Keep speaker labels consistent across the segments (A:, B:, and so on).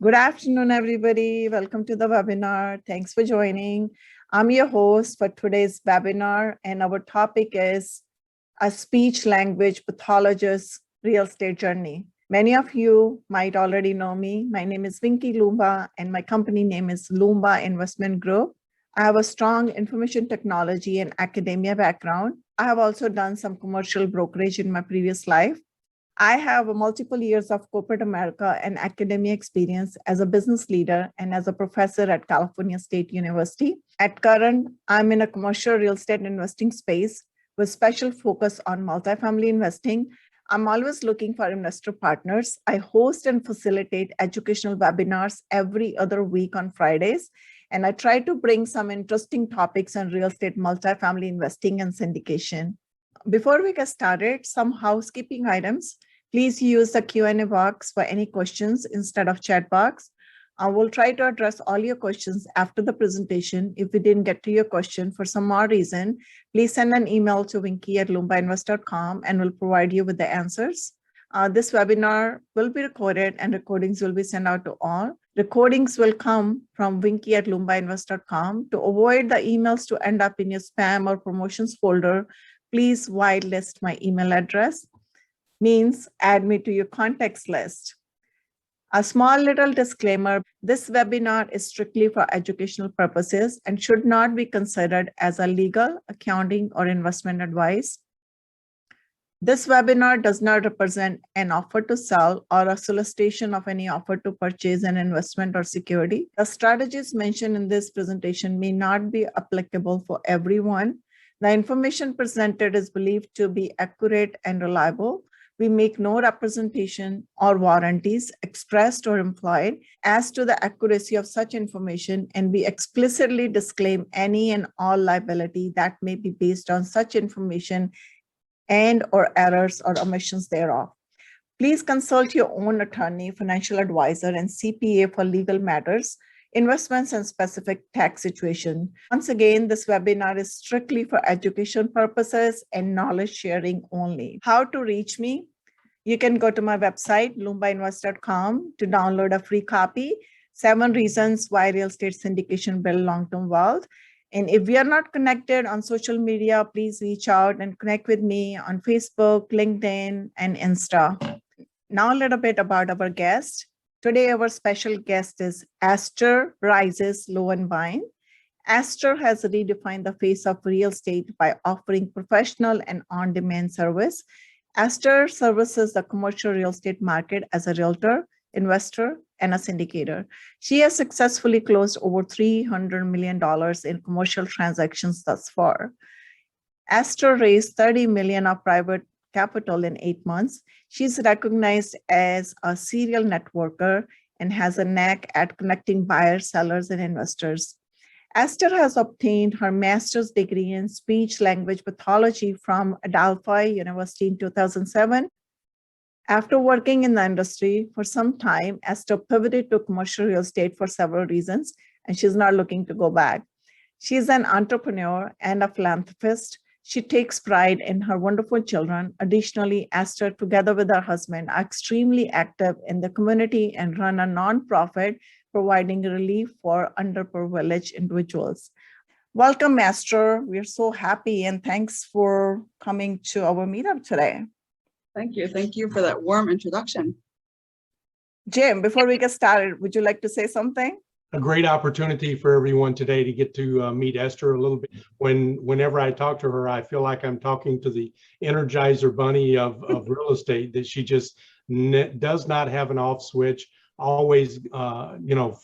A: Good afternoon, everybody. Welcome to the webinar. Thanks for joining. I'm your host for today's webinar, and our topic is a speech language pathologist real estate journey. Many of you might already know me. My name is Vinky Lumba, and my company name is Lumba Investment Group. I have a strong information technology and academia background. I have also done some commercial brokerage in my previous life. I have multiple years of corporate America and academia experience as a business leader and as a professor at California State University. At current, I'm in a commercial real estate investing space with special focus on multifamily investing. I'm always looking for investor partners. I host and facilitate educational webinars every other week on Fridays, and I try to bring some interesting topics on real estate multifamily investing and syndication. Before we get started, some housekeeping items. Please use the Q&A box for any questions instead of chat box. I will try to address all your questions after the presentation. If we didn't get to your question for some odd reason, please send an email to winky@lumbainvest.com and we'll provide you with the answers. This webinar will be recorded and recordings will be sent out to all. Recordings will come from winky@lumbainvest.com. To avoid the emails to end up in your spam or promotions folder, please whitelist my email address. Means add me to your contacts list. A small little disclaimer, this webinar is strictly for educational purposes and should not be considered as a legal, accounting, or investment advice. This webinar does not represent an offer to sell or a solicitation of any offer to purchase an investment or security. The strategies mentioned in this presentation may not be applicable for everyone. The information presented is believed to be accurate and reliable. We make no representation or warranties, expressed or implied, as to the accuracy of such information, and we explicitly disclaim any and all liability that may be based on such information and/or errors or omissions thereof. Please consult your own attorney, financial advisor, and CPA for legal matters, investments, and specific tax situation. Once again, this webinar is strictly for education purposes and knowledge sharing only. How to reach me? You can go to my website, lumbainvest.com, to download a free copy, 7 Reasons Why Real Estate Syndication Build Long-Term Wealth. And if we are not connected on social media, please reach out and connect with me on Facebook, LinkedIn, and Insta. Now a little bit about our guest. Today, our special guest is Esther Rises Lowenbein. Esther has redefined the face of real estate by offering professional and on-demand service. Esther services the commercial real estate market as a realtor, investor, and a syndicator. She has successfully closed over $300 million in commercial transactions thus far. Esther raised $30 million of private capital in 8 months. She's recognized as a serial networker and has a knack at connecting buyers, sellers, and investors. Esther has obtained her master's degree in speech language pathology from Adelphi University in 2007. After working in the industry for some time, Esther pivoted to commercial real estate for several reasons, and she's not looking to go back. She's an entrepreneur and a philanthropist. She takes pride in her wonderful children. Additionally, Esther, together with her husband, are extremely active in the community and run a nonprofit providing relief for underprivileged individuals. Welcome, Esther. We're so happy and thanks for coming to our meetup today.
B: Thank you. Thank you for that warm introduction.
A: Jim, before we get started, would you like to say something?
C: A great opportunity for everyone today to get to meet Esther a little bit. Whenever I talk to her, I feel like I'm talking to the Energizer Bunny of real estate, that she just does not have an off switch, always,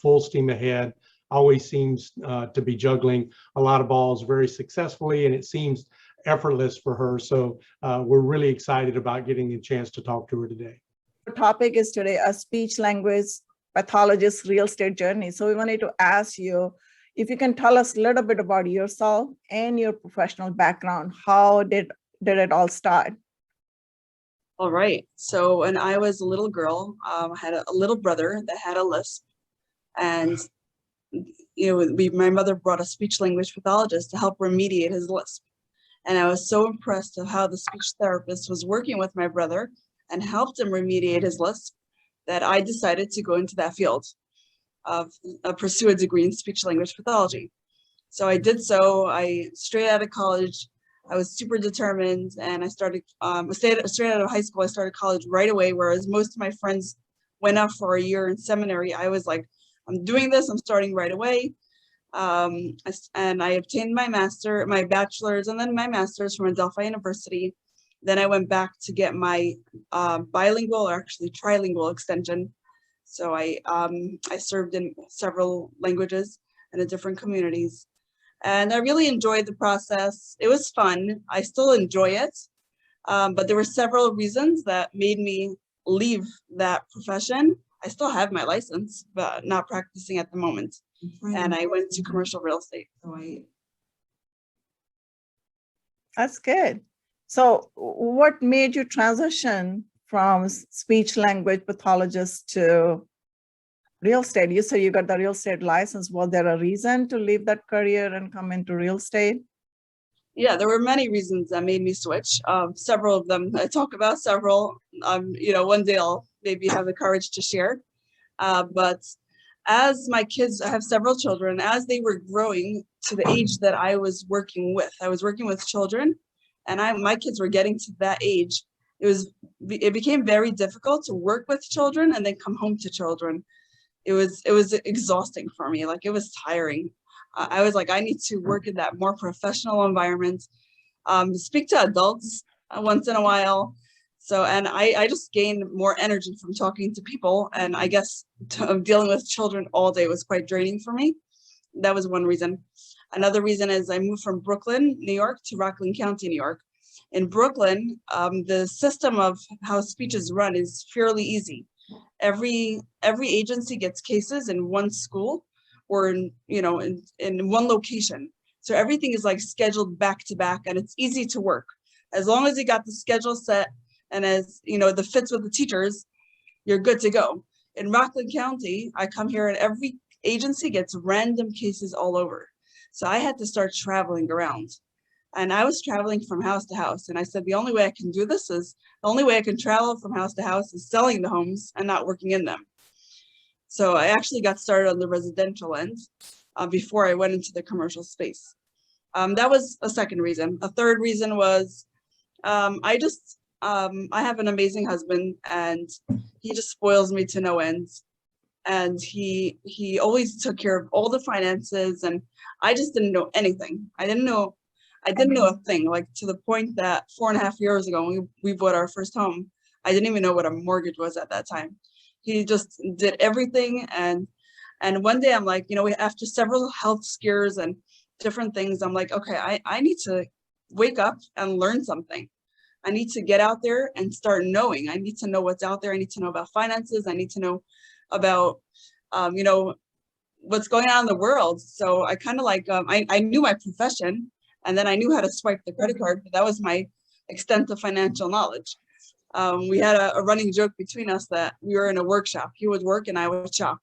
C: full steam ahead, always seems to be juggling a lot of balls very successfully, and it seems effortless for her. So we're really excited about getting a chance to talk to her today.
A: The topic is today a speech language pathologist real estate journey. So we wanted to ask you if you can tell us a little bit about yourself and your professional background. How did it all start?
B: All right. So when I was a little girl, I had a little brother that had a lisp, and my mother brought a speech language pathologist to help remediate his lisp. And I was so impressed of how the speech therapist was working with my brother and helped him remediate his lisp that I decided to go into that field. pursue a degree in speech language pathology. So I did so. I straight out of college, I was super determined, and I started straight out of high school. I started college right away, whereas most of my friends went off for a year in seminary. I was like, I'm doing this. I'm starting right away. And I obtained my bachelor's, and then my master's from Adelphi University. Then I went back to get my bilingual, or actually trilingual extension. So I served in several languages and in different communities. And I really enjoyed the process. It was fun. I still enjoy it. But there were several reasons that made me leave that profession. I still have my license, but not practicing at the moment. And I went to commercial real estate. So
A: That's good. So what made you transition from speech language pathologist to real estate? You said you got the real estate license. Was there a reason to leave that career and come into real estate?
B: Yeah, there were many reasons that made me switch. Several of them, I talk about several. One day I'll maybe have the courage to share. But as my kids, I have several children, as they were growing to the age that I was working with children, and my kids were getting to that age, it became very difficult to work with children and then come home to children. It was exhausting for me. Like, it was tiring. I was like, I need to work in that more professional environment, speak to adults once in a while. So, and I just gained more energy from talking to people. And I guess dealing with children all day was quite draining for me. That was one reason. Another reason is I moved from Brooklyn, New York to Rockland County, New York. In Brooklyn, the system of how speech is run is fairly easy. Every agency gets cases in one school or in one location. So everything is like scheduled back to back, and it's easy to work. As long as you got the schedule set, and as the fits with the teachers, you're good to go. In Rockland County, I come here and every agency gets random cases all over. So I had to start traveling around. And I was traveling from house to house. And I said, the only way I can do this is, the only way I can travel from house to house is selling the homes and not working in them. So I actually got started on the residential end before I went into the commercial space. That was a second reason. A third reason was I have an amazing husband, and he just spoils me to no end. And he always took care of all the finances, and I just didn't know anything. I didn't know a thing, like, to the point that 4.5 years ago when we bought our first home, I didn't even know what a mortgage was at that time. He just did everything. And one day I'm like, after several health scares and different things, I'm like, okay, I need to wake up and learn something. I need to get out there and start knowing. I need to know what's out there. I need to know about finances. I need to know about, what's going on in the world. So I kind of like, I knew my profession, and then I knew how to swipe the credit card, but that was my extent of financial knowledge. We had a running joke between us that we were in a workshop. He would work and I would shop.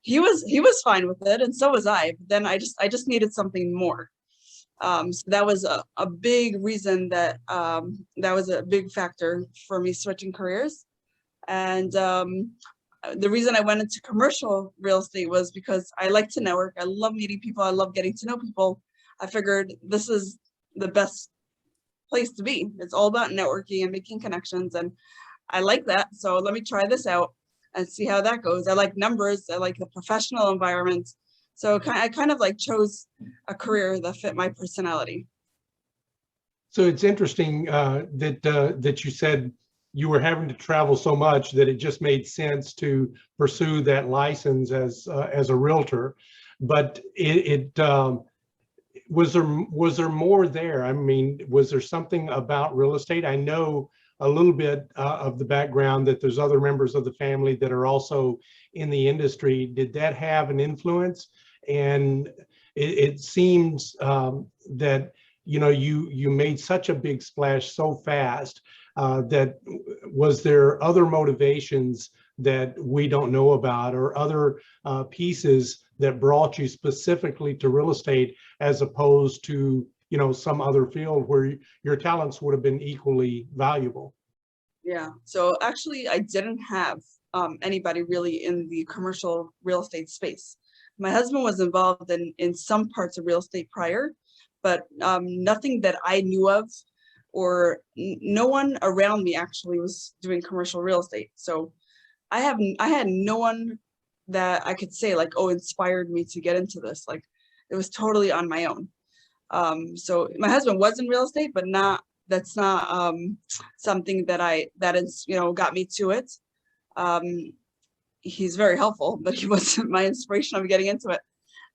B: He was fine with it, and so was I. But then I just needed something more. So that was a big reason that was a big factor for me switching careers. And the reason I went into commercial real estate was because I like to network. I love meeting people. I love getting to know people. I figured this is the best place to be. It's all about networking and making connections, and I like that. So let me try this out and see how that goes. I like numbers. I like the professional environment. So I kind of like chose a career that fit my personality.
C: So it's interesting that you said you were having to travel so much that it just made sense to pursue that license as a realtor. But was there more there? I mean, was there something about real estate? I know a little bit of the background that there's other members of the family that are also in the industry. Did that have an influence? And it seems that you made such a big splash so fast. That was there other motivations that we don't know about, or other pieces that brought you specifically to real estate as opposed to some other field where your talents would have been equally valuable?
B: Yeah, so actually I didn't have anybody really in the commercial real estate space. My husband was involved in some parts of real estate prior, but nothing that I knew of, or no one around me actually was doing commercial real estate. So I had no one that I could say like, oh, inspired me to get into this. Like, it was totally on my own. So my husband was in real estate, but that's not something that is, got me to it. He's very helpful, but he wasn't my inspiration of getting into it.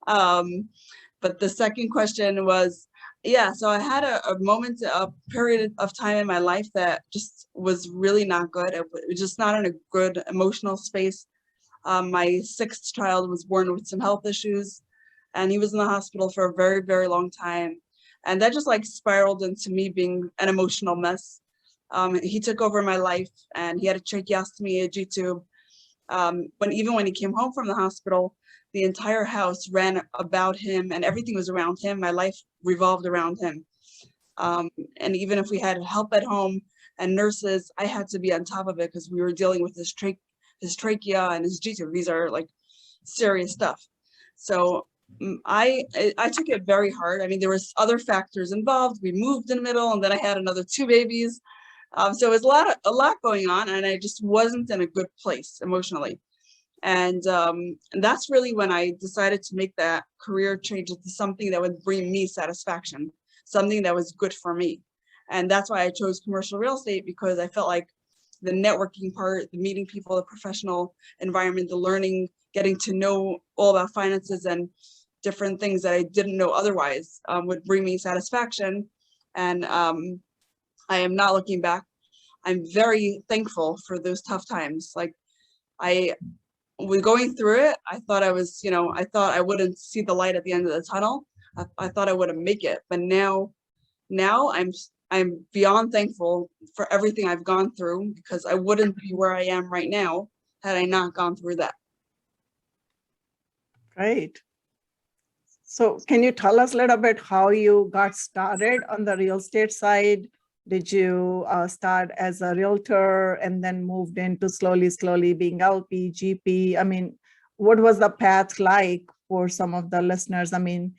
B: But the second question was, yeah, so I had a period of time in my life that just was really not good. It was just not in a good emotional space. My sixth child was born with some health issues, and he was in the hospital for a very, very long time. And that just like spiraled into me being an emotional mess. He took over my life, and he had a tracheostomy, a G-tube. Even when he came home from the hospital, the entire house ran about him, and everything was around him. My life revolved around him. And even if we had help at home and nurses, I had to be on top of it because we were dealing with his trachea and his G-tube. These are like serious stuff. So I took it very hard. I mean, there was other factors involved. We moved in the middle, and then I had another 2 babies. So it was a lot going on, and I just wasn't in a good place emotionally. And that's really when I decided to make that career change into something that would bring me satisfaction, something that was good for me. And that's why I chose commercial real estate, because I felt like the networking part, the meeting people, the professional environment, the learning, getting to know all about finances and different things that I didn't know otherwise would bring me satisfaction. And I am not looking back. I'm very thankful for those tough times. Like, when going through it, I thought I thought I wouldn't see the light at the end of the tunnel. I thought I wouldn't make it, but now I'm beyond thankful for everything I've gone through, because I wouldn't be where I am right now had I not gone through that.
A: Great. So can you tell us a little bit how you got started on the real estate side? Did you start as a realtor and then moved into slowly being LP, GP? I mean, what was the path like for some of the listeners? I mean,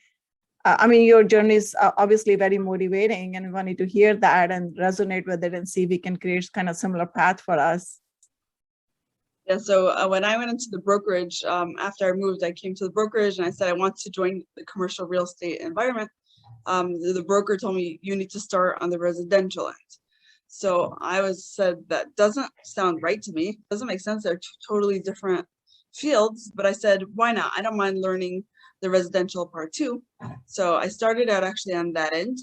A: your journey is obviously very motivating, and we wanted to hear that and resonate with it and see if we can create kind of similar path for us.
B: Yeah, so when I went into the brokerage, after I moved, I came to the brokerage and I said I want to join the commercial real estate environment. The broker told me, you need to start on the residential end. So I said, that doesn't sound right to me. Doesn't make sense. They're two totally different fields. But I said, why not? I don't mind learning the residential part too. So I started out actually on that end.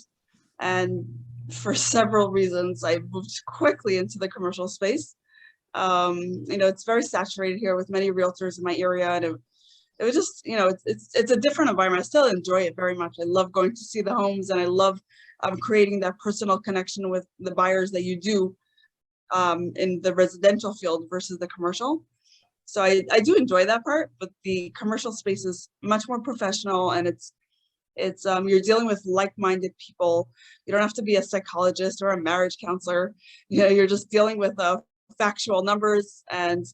B: And for several reasons, I moved quickly into the commercial space. It's very saturated here with many realtors in my area, and it was just, it's a different environment. I still enjoy it very much. I love going to see the homes, and I love creating that personal connection with the buyers that you do in the residential field versus the commercial. So I do enjoy that part, but the commercial space is much more professional, and it's you're dealing with like-minded people. You don't have to be a psychologist or a marriage counselor. You're just dealing with factual numbers, and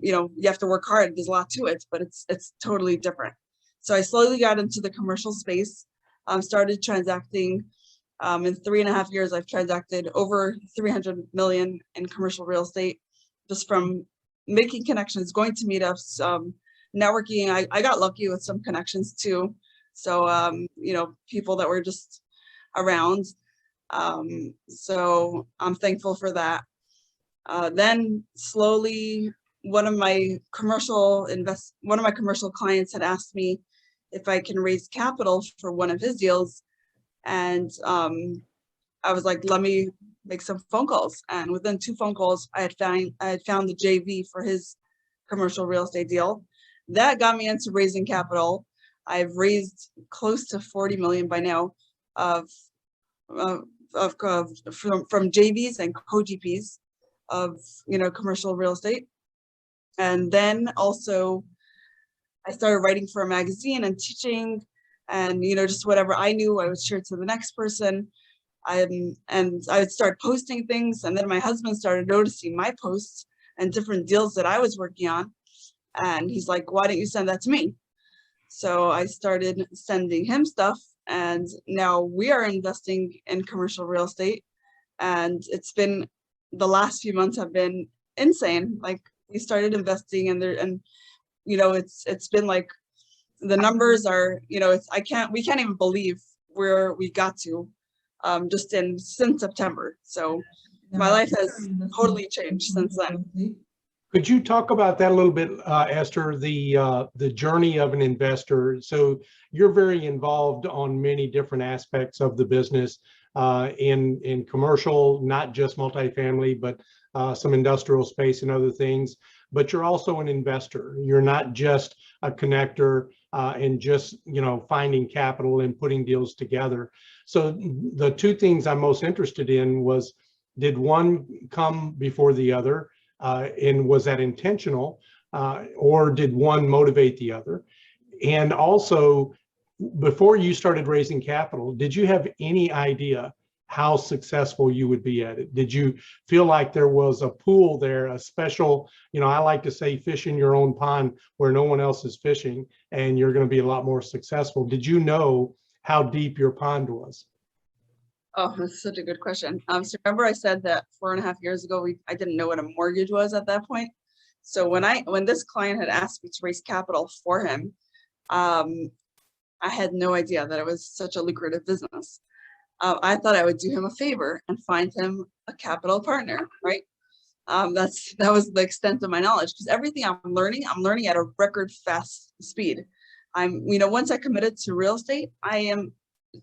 B: you have to work hard. There's a lot to it, but it's totally different. So I slowly got into the commercial space, started transacting. In 3.5 years, I've transacted over 300 million in commercial real estate, just from making connections, going to meetups, networking. I got lucky with some connections too. So, people that were just around. So I'm thankful for that. Then slowly, one of my commercial clients had asked me if I can raise capital for one of his deals. And I was like, let me make some phone calls. And within 2 phone calls, I had found the JV for his commercial real estate deal. That got me into raising capital. I've raised close to 40 million by now from JVs and co-GPs of commercial real estate. And then also I started writing for a magazine and teaching, and just whatever I knew, I would share to the next person. And I would start posting things, and then my husband started noticing my posts, and different deals that I was working on. And he's like, why don't you send that to me? So I started sending him stuff, and now we are investing in commercial real estate. And it's been, the last few months have been insane. Like, we started investing, and it's been like, the numbers are, we can't even believe where we got to just since September. So my life has totally changed since then.
C: Could you talk about that a little bit, Esther, the journey of an investor? So you're very involved on many different aspects of the business, in commercial, not just multifamily, but some industrial space and other things. But you're also an investor. You're not just a connector and just finding capital and putting deals together. So the two things I'm most interested in was, did one come before the other? And was that intentional, or did one motivate the other? And also, before you started raising capital, did you have any idea how successful you would be at it? Did you feel like there was a pool there, a special, I like to say, fish in your own pond where no one else is fishing, and you're going to be a lot more successful? Did you know how deep your pond was?
B: Oh, that's such a good question. So remember I said that 4.5 years ago, I didn't know what a mortgage was at that point. So when this client had asked me to raise capital for him, I had no idea that it was such a lucrative business. I thought I would do him a favor and find him a capital partner, right? That was the extent of my knowledge, because everything I'm learning at a record fast speed. Once I committed to real estate, I am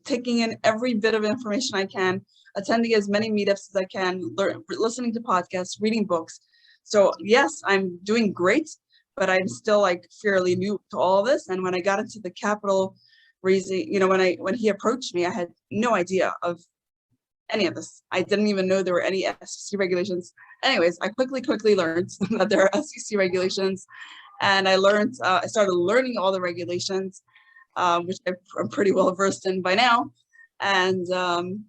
B: taking in every bit of information I can, attending as many meetups as I can, listening to podcasts, reading books. So yes, I'm doing great, but I'm still like fairly new to all of this. And when I got into the capital raising, when he approached me, I had no idea of any of this. I didn't even know there were any SEC regulations. Anyways, I quickly learned that there are SEC regulations, and I started learning all the regulations, which I'm pretty well versed in by now. And then,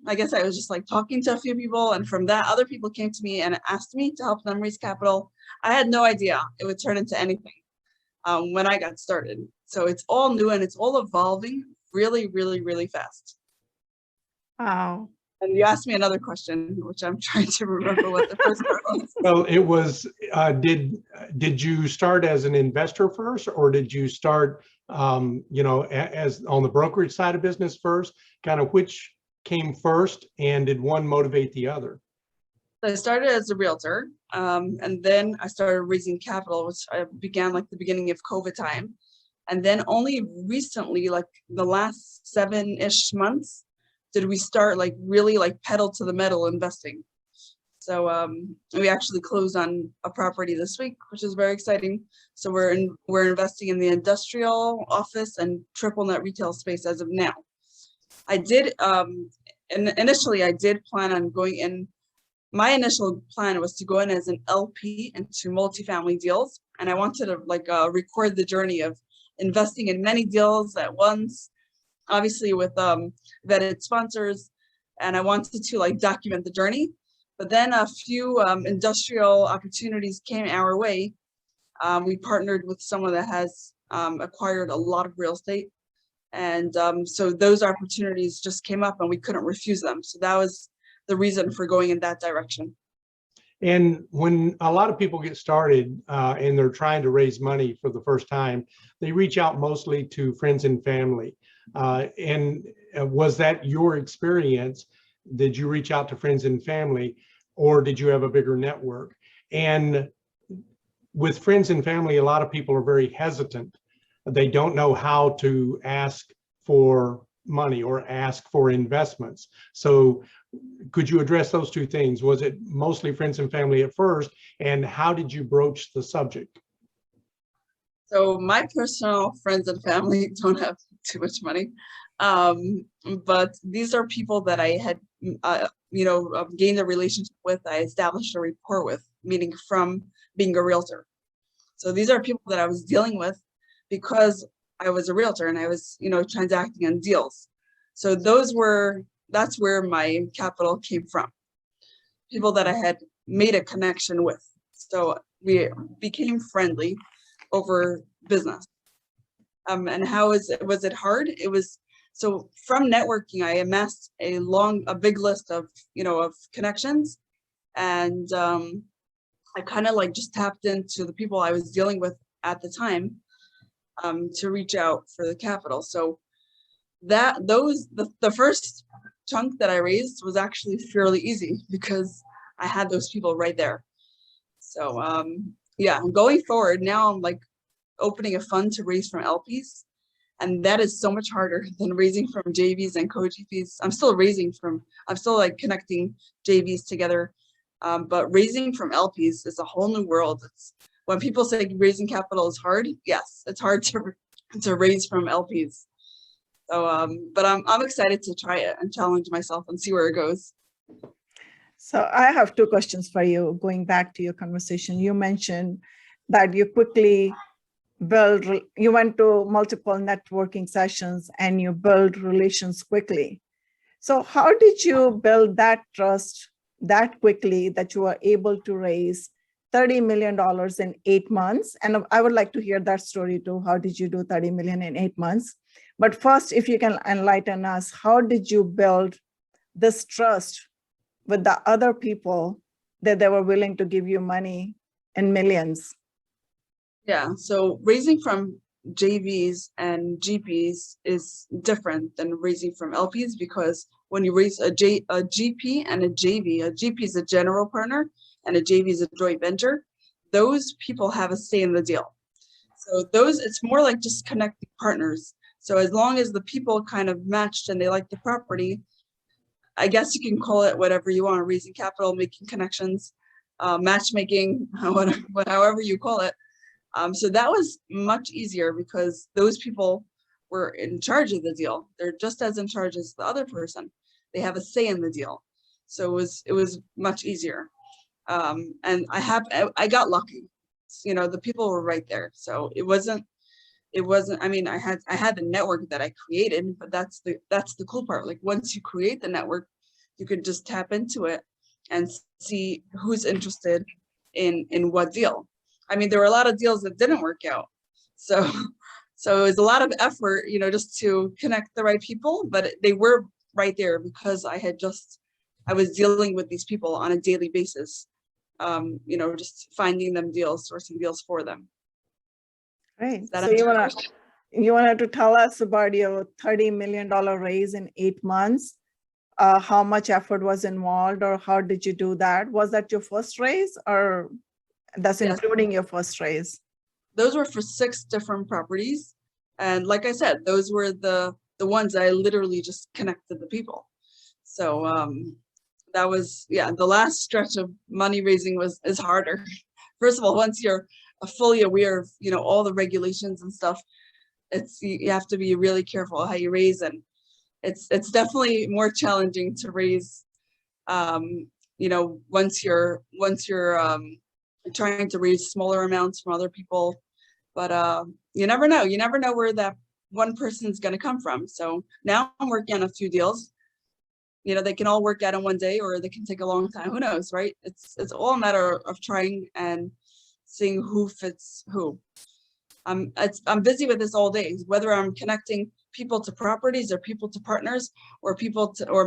B: I guess I was just like talking to a few people, and from that, other people came to me and asked me to help them raise capital. I had no idea it would turn into anything when I got started. So it's all new and it's all evolving really, really, really fast.
A: Wow.
B: And you asked me another question, which I'm trying to remember what the first part was.
C: Well, it was, did you start as an investor first, or did you start, as on the brokerage side of business first? Kind of which came first, and did one motivate the other?
B: So I started as a realtor, and then I started raising capital, which I began like the beginning of COVID time. And then only recently, like the last 7-ish months, did we start like really like pedal to the metal investing. So we actually closed on a property this week, which is very exciting. So we're investing in the industrial, office, and triple net retail space as of now. I did initially I did plan on going in. My initial plan was to go in as an LP into multifamily deals, and I wanted to record the journey of investing in many deals at once, obviously with vetted sponsors, and I wanted to document the journey. But then a few industrial opportunities came our way. We partnered with someone that has acquired a lot of real estate, and so those opportunities just came up and we couldn't refuse them. So that was the reason for going in that direction.
C: And when a lot of people get started and they're trying to raise money for the first time, they reach out mostly to friends and family. And was that your experience? Did you reach out to friends and family, or did you have a bigger network? And with friends and family, a lot of people are very hesitant. They don't know how to ask for money or ask for investments. So could you address those two things? Was it mostly friends and family at first, and how did you broach the subject?
B: So my personal friends and family don't have too much money, but these are people that I had gained a relationship with, I established a rapport with, meaning from being a realtor. So these are people that I was dealing with because I was a realtor and I was transacting on deals. So that's where my capital came from. People that I had made a connection with. So we became friendly over business. And how was it hard? It was, so from networking, I amassed a big list of, of connections. And I kind of like just tapped into the people I was dealing with at the time to reach out for the capital. So the first chunk that I raised was actually fairly easy because I had those people right there. So yeah, going forward now, I'm like opening a fund to raise from LPs, and that is so much harder than raising from JVs and co-GPs. I'm still like connecting JVs together, but raising from LPs is a whole new world. When people say raising capital is hard, yes, it's hard to raise from LPs. So, but I'm excited to try it and challenge myself and see where it goes.
A: So I have two questions for you. Going back to your conversation, you mentioned that you quickly you went to multiple networking sessions and you build relations quickly. So how did you build that trust that quickly that you were able to raise $30 million in 8 months? And I would like to hear that story too. How did you do 30 million in 8 months? But first, if you can enlighten us, how did you build this trust with the other people that they were willing to give you money in millions?
B: Yeah, so raising from JVs and GPs is different than raising from LPs, because when you raise a GP and a GP is a general partner and a JV is a joint venture, those people have a say in the deal. So it's more like just connecting partners. So as long as the people kind of matched and they like the property, I guess you can call it whatever you want, raising capital, making connections, matchmaking, however you call it. So that was much easier because those people were in charge of the deal. They're just as in charge as the other person. They have a say in the deal. So it was much easier. And I got lucky. The people were right there. So it wasn't, I mean, I had the network that I created, but that's the cool part. Like once you create the network, you could just tap into it and see who's interested in what deal. I mean, there were a lot of deals that didn't work out. So it was a lot of effort, just to connect the right people, but they were right there because I was dealing with these people on a daily basis, just finding them deals, sourcing deals for them.
A: Right. So you wanted to tell us about your $30 million raise in 8 months. How much effort was involved, or how did you do that? Was that your first raise, or that's including your first raise?
B: Those were for 6 different properties. And like I said, those were the ones I literally just connected the people. So that was, the last stretch of money raising is harder. First of all, once you're fully aware of, all the regulations and stuff, you have to be really careful how you raise, and it's definitely more challenging to raise, once you're trying to raise smaller amounts from other people. But you never know where that one person's going to come from. So now I'm working on a few deals. They can all work out in one day, or they can take a long time. Who knows, right? It's all a matter of trying and seeing who fits who. I'm busy with this all day, whether I'm connecting people to properties or people to partners or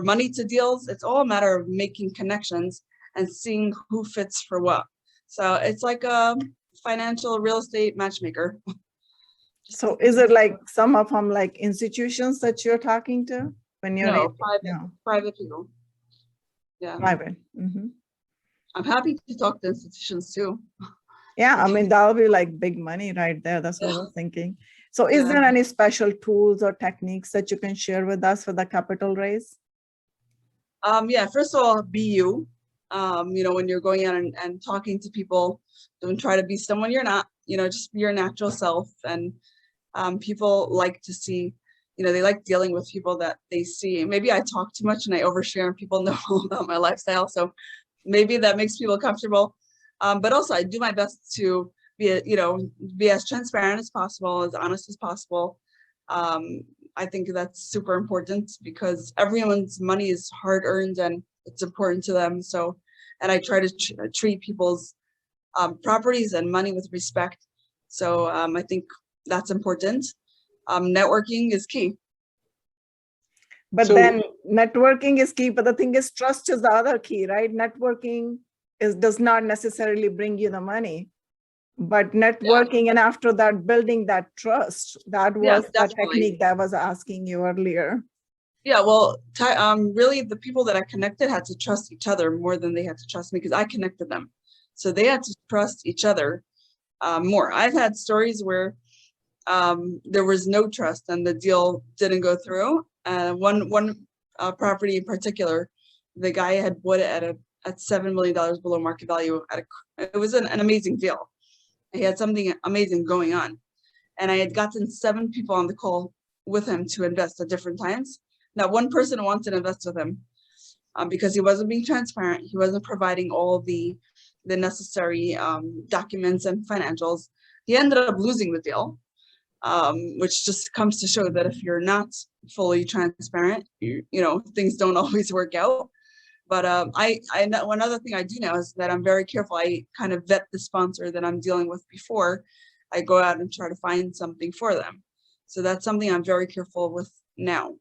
B: money to deals. It's all a matter of making connections and seeing who fits for what. So it's like a financial real estate matchmaker.
A: So is it like some of them like institutions that you're talking to when you're
B: private people? Yeah,
A: private. Mm-hmm.
B: I'm happy to talk to institutions too.
A: Yeah, I mean, that'll be like big money right there. That's what I was thinking. So is there any special tools or techniques that you can share with us for the capital raise?
B: First of all, be you. When you're going out and talking to people, don't try to be someone you're not, just be your natural self. And people like to see, they like dealing with people that they see. Maybe I talk too much and I overshare and people know about my lifestyle. So maybe that makes people comfortable. But also I do my best to be as transparent as possible, as honest as possible. I think that's super important because everyone's money is hard earned and it's important to them. So and I try to treat people's properties and money with respect. So I think that's important. Networking is key.
A: But
C: So-
A: then networking is key, but the thing is trust is the other key, right? Networking does not necessarily bring you the money, but networking and after that, building that trust, that was the
B: definitely.
A: technique that I was asking you earlier.
B: Yeah, well, really the people that I connected had to trust each other more than they had to trust me because I connected them. So they had to trust each other more. I've had stories where there was no trust and the deal didn't go through. One property in particular, the guy had bought it at $7 million below market value. It was an amazing deal. He had something amazing going on. And I had gotten 7 people on the call with him to invest at different times. Not one person wanted to invest with him because he wasn't being transparent. He wasn't providing all the necessary documents and financials. He ended up losing the deal, which just comes to show that if you're not fully transparent, you know, things don't always work out. But I know one other thing I do know is that I'm very careful. I kind of vet the sponsor that I'm dealing with before I go out and try to find something for them. So that's something I'm very careful with now.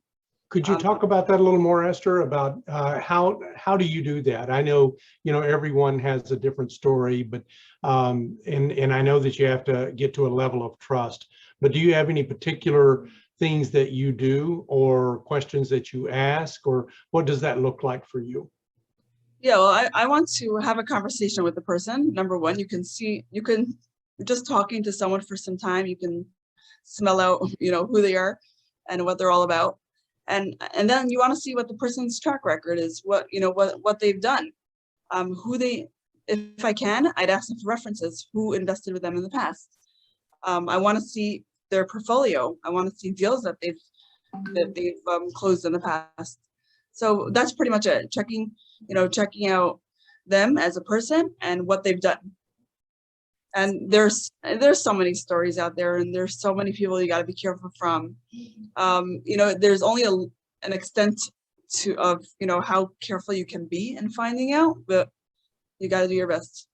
C: Could you talk about that a little more, Esther, about how do you do that? I know, you know, everyone has a different story, but and I know that you have to get to a level of trust, but do you have any particular things that you do or questions that you ask, or what does that look like for you?
B: Yeah, well, I want to have a conversation with the person. Number one, you can just talking to someone for some time, you can smell out, you know, who they are and what they're all about. And then you want to see what the person's track record is, what they've done, if I can, I'd ask them for references, who invested with them in the past. I want to see their portfolio. I want to see deals that they've closed in the past. So that's pretty much it. Checking out them as a person and what they've done. And there's so many stories out there, and there's so many people you got to be careful from. There's only an extent of how careful you can be in finding out, but you got to do your best.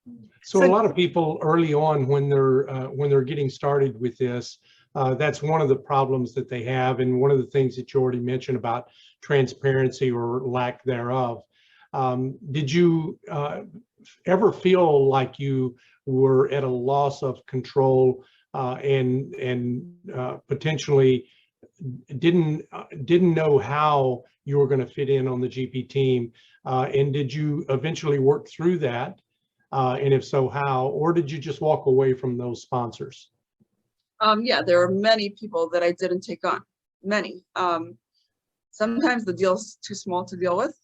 C: So a lot of people early on when they're getting started with this, that's one of the problems that they have, and one of the things that you already mentioned about transparency or lack thereof. Did you ever feel like you were at a loss of control and potentially didn't know how you were going to fit in on the GP team? And did you eventually work through that? And if so, how? Or did you just walk away from those sponsors?
B: Yeah, there are many people that I didn't take on. Many. Sometimes the deal's too small to deal with.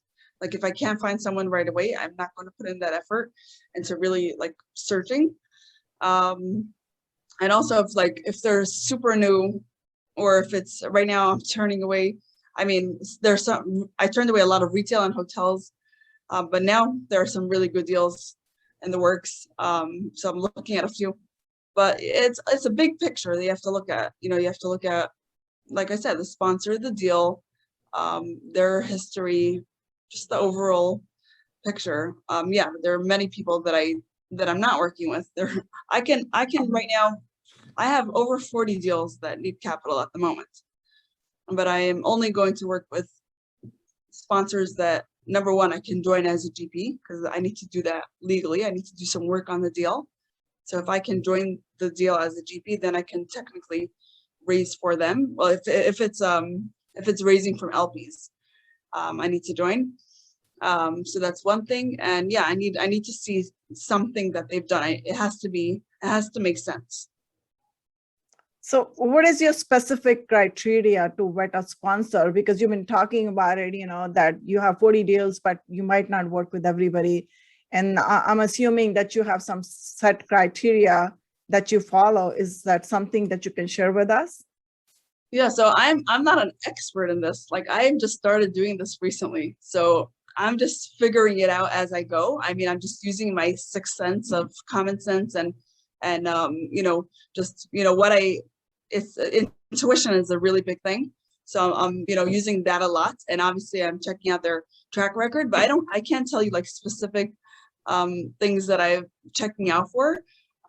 B: Like if I can't find someone right away, I'm not going to put in that effort into really like searching. And also if they're super new, or if it's right now I'm turning away. I mean, I turned away a lot of retail and hotels, but now there are some really good deals in the works. So I'm looking at a few, but it's a big picture that you have to look at. You have to look at, like I said, the sponsor, the deal, their history, just the overall picture. Yeah, there are many people that I'm not working with. I can right now, I have over 40 deals that need capital at the moment, but I am only going to work with sponsors that, number one, I can join as a GP, because I need to do that legally. I need to do some work on the deal. So if I can join the deal as a GP, then I can technically raise for them. Well, if it's raising from LPs, I need to join. So that's one thing. And yeah, I need to see something that they've done. It has to make sense.
A: So what is your specific criteria to vet a sponsor? Because you've been talking about it, that you have 40 deals, but you might not work with everybody. And I'm assuming that you have some set criteria that you follow. Is that something that you can share with us?
B: Yeah, so I'm not an expert in this. Like I just started doing this recently. So I'm just figuring it out as I go. I mean, I'm just using my sixth sense of common sense and intuition is a really big thing. So I'm using that a lot, and obviously I'm checking out their track record, but I can't tell you like specific things that I'm checking out for.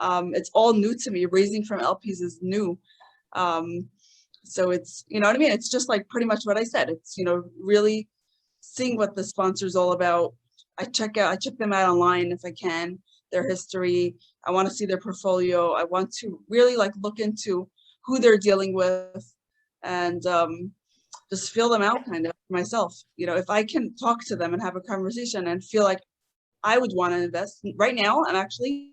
B: It's all new to me. Raising from LPs is new. So it's, you know what I mean? It's just like pretty much what I said. It's, you know, really seeing what the sponsor's all about. I check them out online if I can, their history. I want to see their portfolio. I want to really like look into who they're dealing with and just feel them out kind of myself. You know, if I can talk to them and have a conversation and feel like I would want to invest. Right now, I'm actually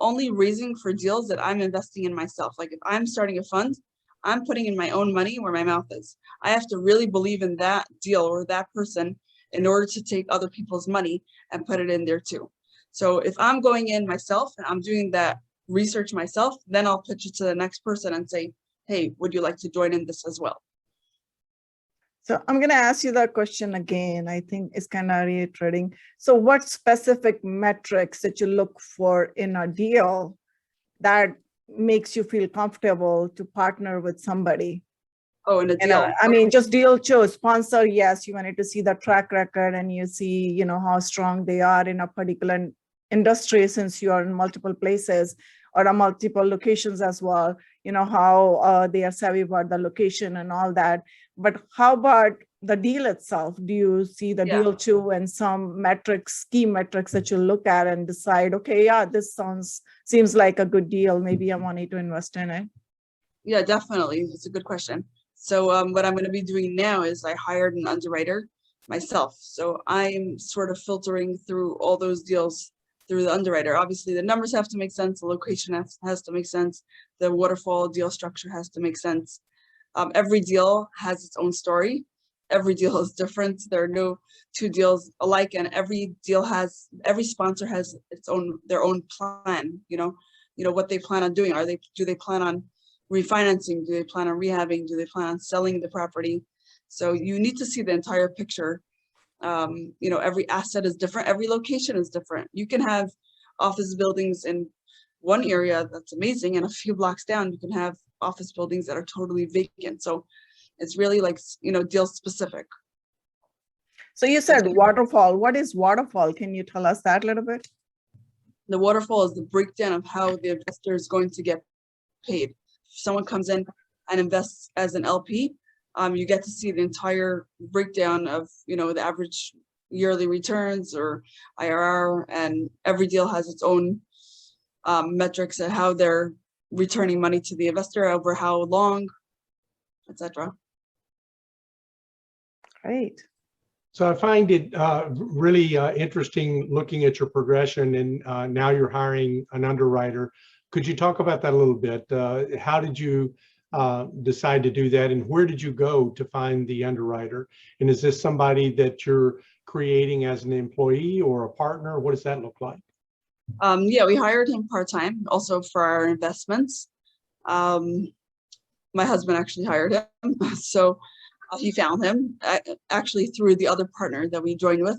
B: only raising for deals that I'm investing in myself. Like if I'm starting a fund, I'm putting in my own money where my mouth is. I have to really believe in that deal or that person in order to take other people's money and put it in there too. So if I'm going in myself and I'm doing that research myself, then I'll pitch it to the next person and say, hey, would you like to join in this as well?
A: So I'm going to ask you that question again. I think it's kind of reiterating. So what specific metrics that you look for in a deal that makes you feel comfortable to partner with somebody?
B: Oh, in a deal.
A: I mean, just deal choose sponsor. Yes, you wanted to see the track record and you see, you know, how strong they are in a particular industry since you are in multiple places or multiple locations as well. You know, how they are savvy about the location and all that. But how about the deal itself? Do you see the deal too and some metrics, key metrics that you look at and decide, okay, yeah, this seems like a good deal. Maybe I wanted to invest in it.
B: Yeah, definitely. It's a good question. So what I'm going to be doing now is I hired an underwriter myself. So I'm sort of filtering through all those deals through the underwriter. Obviously, the numbers have to make sense. The location has to make sense. The waterfall deal structure has to make sense. Every deal has its own story. Every deal is different. There are no two deals alike, and every sponsor has their own plan. You know what they plan on doing. Do they plan on refinancing? Do they plan on rehabbing? Do they plan on selling the property? So you need to see the entire picture. You know, every asset is different. Every location is different. You can have office buildings in one area that's amazing, and a few blocks down, you can have office buildings that are totally vacant. So it's really like, you know, deal specific.
A: So you said waterfall. What is waterfall? Can you tell us that a little bit?
B: The waterfall is the breakdown of how the investor is going to get paid. If someone comes in and invests as an LP, you get to see the entire breakdown of, you know, the average yearly returns or IRR, and every deal has its own metrics and how they're returning money to the investor over how long, etc.
A: Great.
C: So I find it really interesting looking at your progression, and now you're hiring an underwriter. Could you talk about that a little bit? How did you decide to do that, and where did you go to find the underwriter? And is this somebody that you're creating as an employee or a partner? What does that look like?
B: Yeah, we hired him part-time also for our investments. My husband actually hired him, so he found him actually through the other partner that we joined with.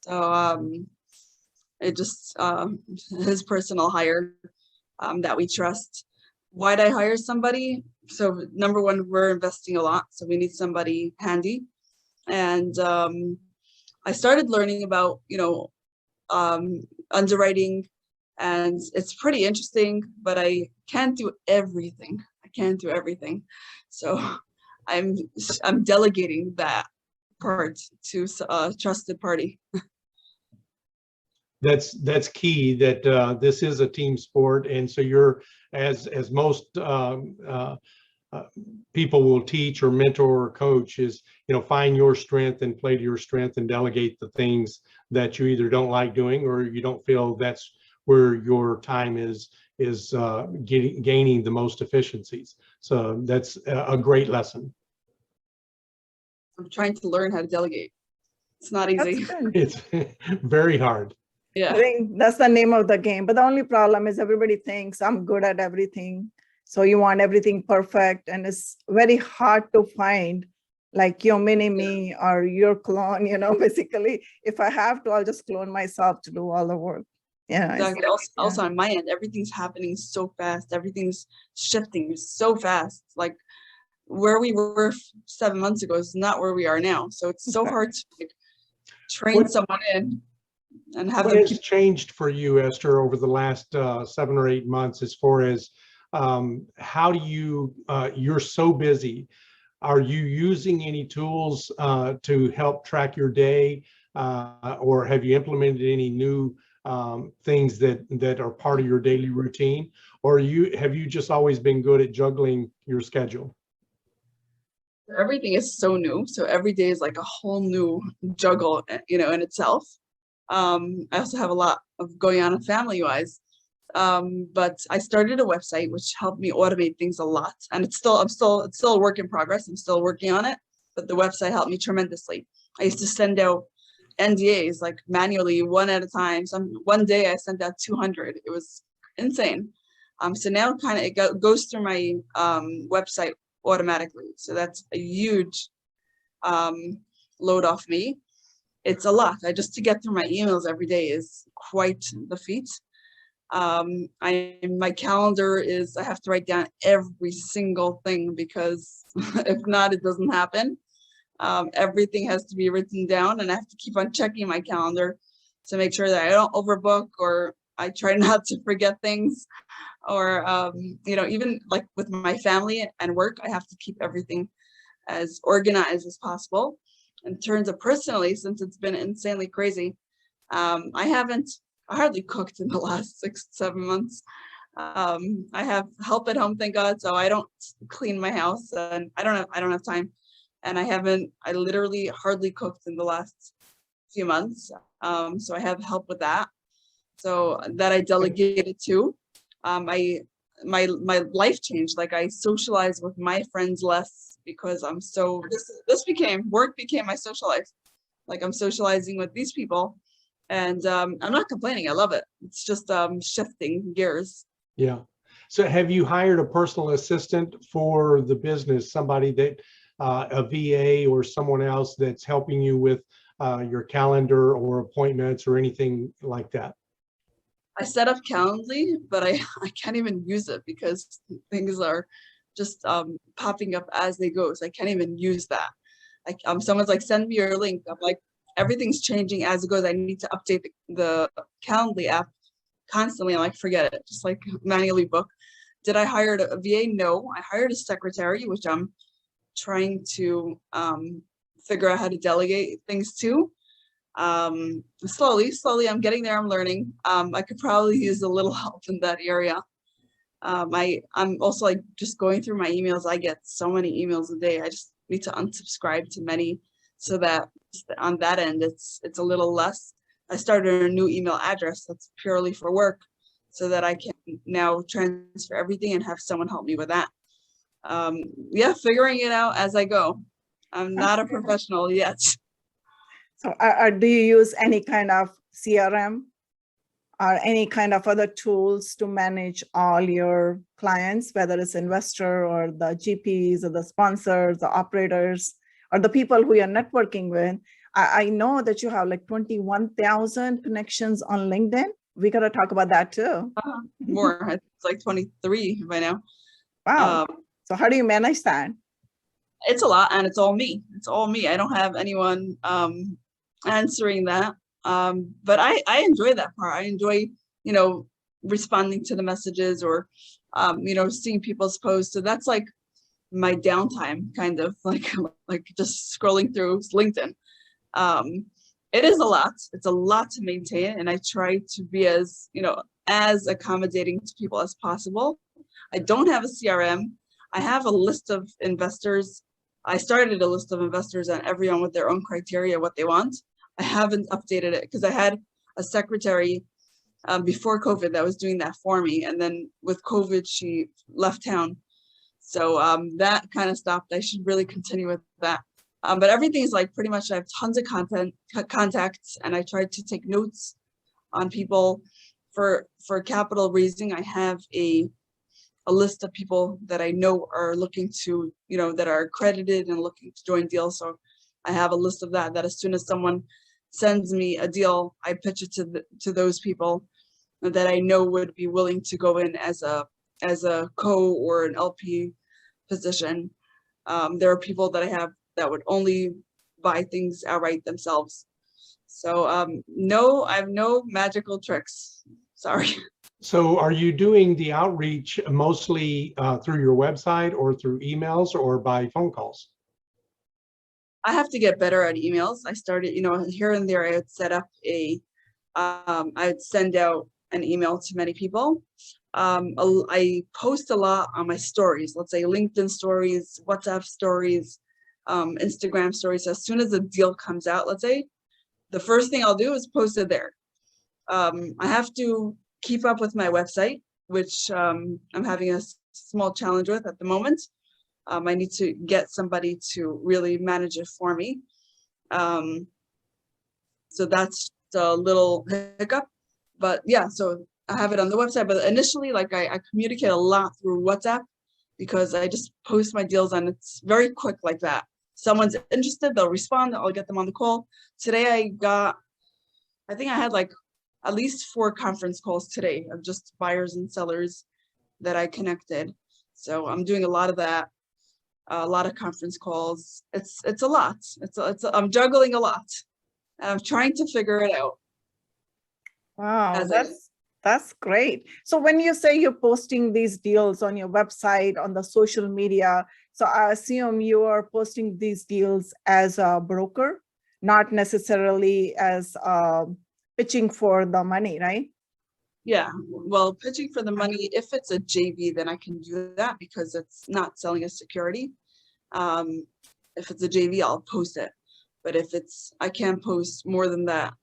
B: So it just his personal hire that we trust. Why'd I hire somebody? So number one, we're investing a lot, so we need somebody handy. And I started learning about, you know, underwriting, and it's pretty interesting, but I can't do everything. So I'm delegating that part to a trusted party.
C: That's key, that this is a team sport, and so you're, as most people will teach or mentor or coach, is, you know, find your strength and play to your strength and delegate the things that you either don't like doing or you don't feel that's where your time is gaining the most efficiencies. So that's a great lesson.
B: I'm trying to learn how to delegate. It's not easy.
C: It's very hard.
B: Yeah.
A: I think that's the name of the game. But the only problem is everybody thinks I'm good at everything. So you want everything perfect. And it's very hard to find like your mini me or your clone, you know, basically. If I have to, I'll just clone myself to do all the work. Yeah.
B: Exactly. Also on my end, everything's happening so fast. Everything's shifting so fast. Like where we were 7 months ago is not where we are now. So it's so hard to like, train someone in. and have
C: What
B: them
C: has
B: keep.
C: changed for you, Esther, over the last 7 or 8 months as far as how do you, you're so busy. Are you using any tools to help track your day, or have you implemented any new things that are part of your daily routine, or have you just always been good at juggling your schedule?
B: Everything is so new, so every day is like a whole new juggle, in itself. I also have a lot of going on family-wise, but I started a website which helped me automate things a lot, and it's still a work in progress. I'm still working on it, but the website helped me tremendously. I used to send out NDAs like manually, one at a time. One day I sent out 200. It was insane. So now kind of it goes through my website automatically. So that's a huge load off me. It's a lot. To get through my emails every day is quite the feat. My calendar is, I have to write down every single thing, because if not, it doesn't happen. Everything has to be written down, and I have to keep on checking my calendar to make sure that I don't overbook, or I try not to forget things, or even like with my family and work, I have to keep everything as organized as possible. In terms of personally, since it's been insanely crazy, I hardly cooked in the last 6-7 months. I have help at home, thank God, so I don't clean my house, and I don't have time, and I literally hardly cooked in the last few months. So I have help with that, so that I delegated to. My life changed. Like, I socialize with my friends less, because work became my social life. Like, I'm socializing with these people, and I'm not complaining. I love it. It's just shifting gears.
C: Yeah. So have you hired a personal assistant for the business, somebody that a VA or someone else that's helping you with your calendar or appointments or anything like that?
B: I set up Calendly, but I can't even use it because things are just popping up as they go. So I can't even use that. Someone's like, send me your link. I'm like, everything's changing as it goes. I need to update the Calendly app constantly. I'm like, forget it. Just like manually book. Did I hire a VA? No, I hired a secretary, which I'm trying to figure out how to delegate things to. Slowly I'm getting there. I'm learning. I could probably use a little help in that area. I'm also like just going through my emails. I get so many emails a day. I just need to unsubscribe to many, so that on that end it's a little less. I started a new email address that's purely for work, so that I can now transfer everything and have someone help me with that. Yeah, figuring it out as I go. I'm not a professional yet.
A: So do you use any kind of CRM or any kind of other tools to manage all your clients, whether it's investor or the GPs or the sponsors, the operators, or the people who you're networking with? I know that you have like 21,000 connections on LinkedIn. We got to talk about that too.
B: More, it's like 23 by now.
A: Wow. So how do you manage that?
B: It's a lot, and it's all me. I don't have anyone answering that. But I enjoy that part. I enjoy, responding to the messages, or, seeing people's posts. So that's like my downtime, kind of like just scrolling through LinkedIn. It is a lot. It's a lot to maintain, and I try to be as accommodating to people as possible. I don't have a CRM. I have a list of investors. I started a list of investors, and everyone with their own criteria, what they want. I haven't updated it because I had a secretary before COVID that was doing that for me. And then with COVID, she left town. So that kind of stopped. I should really continue with that. But everything is like pretty much, I have tons of contacts, and I tried to take notes on people for capital raising. I have a list of people that I know are looking to, that are accredited and looking to join deals. So I have a list of that as soon as someone sends me a deal, I pitch it to those people that I know would be willing to go in as a co or an LP position. There are people that I have that would only buy things outright themselves. So no, I have no magical tricks. Sorry.
C: So are you doing the outreach mostly through your website or through emails or by phone calls?
B: I have to get better at emails. I started, here and there, I would set up I'd send out an email to many people. I post a lot on my stories, let's say LinkedIn stories, WhatsApp stories, Instagram stories. As soon as a deal comes out, let's say, the first thing I'll do is post it there. I have to keep up with my website, which I'm having a small challenge with at the moment. I need to get somebody to really manage it for me. So that's a little hiccup, but yeah, so I have it on the website, but initially, like I communicate a lot through WhatsApp because I just post my deals and it's very quick like that. Someone's interested, they'll respond, I'll get them on the call. Today I think I had like at least 4 conference calls today of just buyers and sellers that I connected. So I'm doing a lot of that, a lot of conference calls. It's a lot. I'm juggling a lot. And I'm trying to figure it out.
A: Wow, that's great. So when you say you're posting these deals on your website, on the social media, so I assume you are posting these deals as a broker, not necessarily as pitching for the money, right?
B: Yeah, well, pitching for the money, if it's a JV, then I can do that because it's not selling a security. If it's a JV, I'll post it. But if I can't post more than that.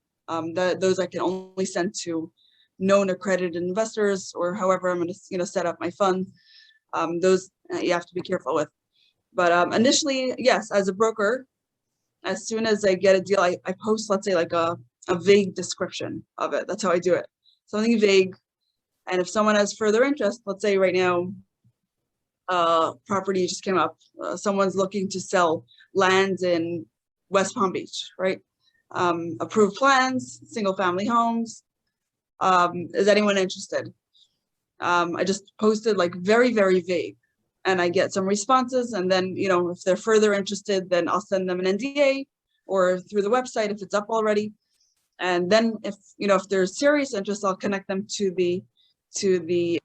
B: Those I can only send to known accredited investors or however I'm going to set up my fund. Those you have to be careful with. But initially, yes, as a broker, as soon as I get a deal, I post, let's say, like a vague description of it. That's how I do it. Something vague. And if someone has further interest, let's say right now, property just came up. Someone's looking to sell land in West Palm Beach, right? Approved plans, single family homes. Is anyone interested? I just posted like very, very vague and I get some responses. And then, if they're further interested, then I'll send them an NDA or through the website if it's up already. And then if there's serious interest, I'll connect them to the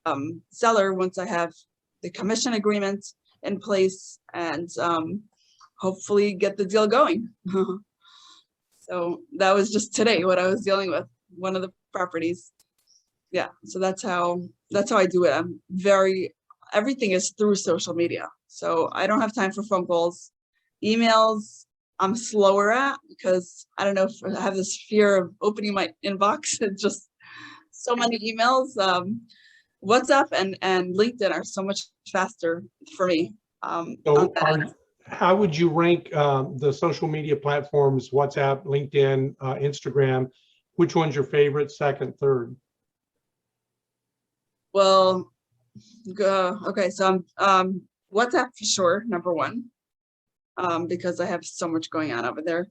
B: seller once I have the commission agreement in place and hopefully get the deal going. So that was just today what I was dealing with, one of the properties. Yeah, so that's how I do it. Everything is through social media. So I don't have time for phone calls. Emails, I'm slower at because I don't know if I have this fear of opening my inbox. It's just so many emails. WhatsApp and LinkedIn are so much faster for me.
C: How would you rank the social media platforms, WhatsApp, LinkedIn, Instagram? Which one's your favorite, second, third?
B: Well, okay, so WhatsApp for sure, number 1, because I have so much going on over there.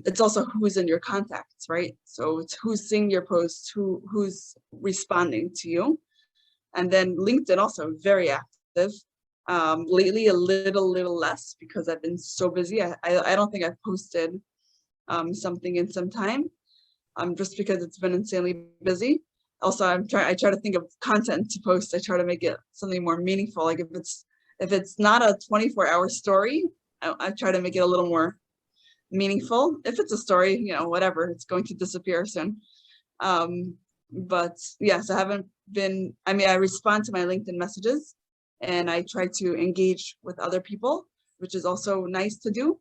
B: It's also who's in your contacts, right? So it's who's seeing your posts, who's responding to you. And then LinkedIn also very active. Lately a little less because I've been so busy. I don't think I've posted something in some time, just because it's been insanely busy. Also, I try to think of content to post. I try to make it something more meaningful. Like if it's not a 24-hour story, I try to make it a little more meaningful. If it's a story, whatever, it's going to disappear soon. But yes, I respond to my LinkedIn messages and I try to engage with other people, which is also nice to do,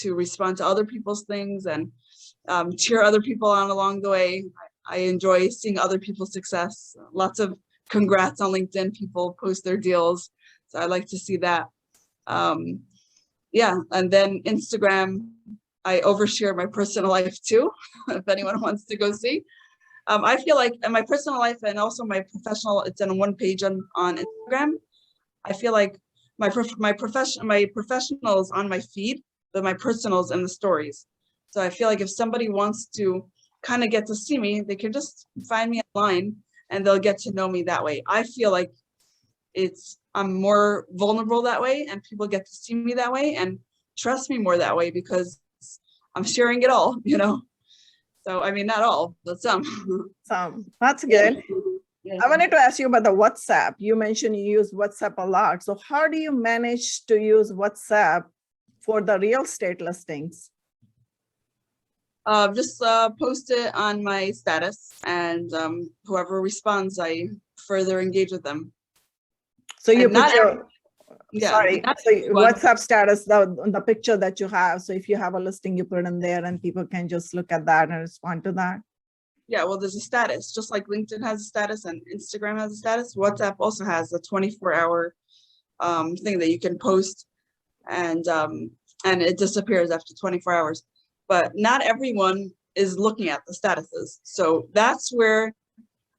B: to respond to other people's things and cheer other people on along the way. I enjoy seeing other people's success. Lots of congrats on LinkedIn. People post their deals. So I like to see that. Yeah, and then Instagram, I overshare my personal life too, if anyone wants to go see. I feel like in my personal life and also my professional, it's on one page on Instagram. I feel like my professional is on my feed, but my personal is in the stories. So I feel like if somebody wants to kind of get to see me, they can just find me online and they'll get to know me that way. I feel like I'm more vulnerable that way and people get to see me that way and trust me more that way because I'm sharing it all, So, I mean, not all, but some.
A: That's good.
B: Yeah.
A: I wanted to ask you about the WhatsApp. You mentioned you use WhatsApp a lot. So how do you manage to use WhatsApp for the real estate listings?
B: Just post it on my status, and whoever responds, I further engage with them.
A: So you
B: And not
A: put your,
B: Yeah,
A: sorry,
B: not
A: so
B: everyone.
A: WhatsApp status, the picture that you have. So if you have a listing, you put it in there and people can just look at that and respond to that.
B: Yeah, well, there's a status, just like LinkedIn has a status and Instagram has a status. WhatsApp also has a 24-hour thing that you can post, and it disappears after 24 hours. But not everyone is looking at the statuses. So that's where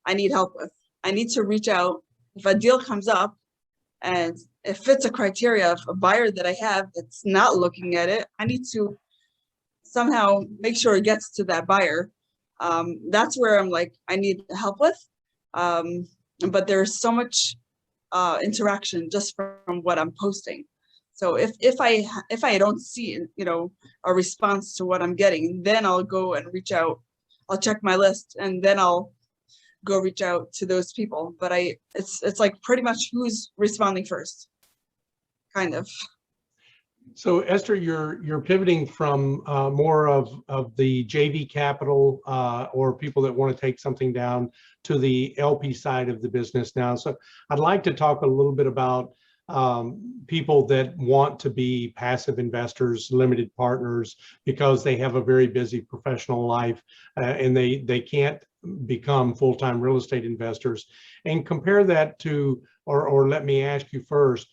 B: I need help with. I need to reach out. If a deal comes up and it fits a criteria of a buyer that I have that's not looking at it, I need to somehow make sure it gets to that buyer. That's where I'm like, I need help with. But there's so much interaction just from what I'm posting. So if I don't see, a response to what I'm getting, then I'll go and reach out. I'll check my list, and then I'll go reach out to those people. But it's like pretty much who's responding first, kind of.
C: So Esther, you're pivoting from more of the JV capital or people that want to take something down to the LP side of the business now. So I'd like to talk a little bit about people that want to be passive investors, limited partners, because they have a very busy professional life and they can't become full-time real estate investors. And compare that to, or let me ask you first,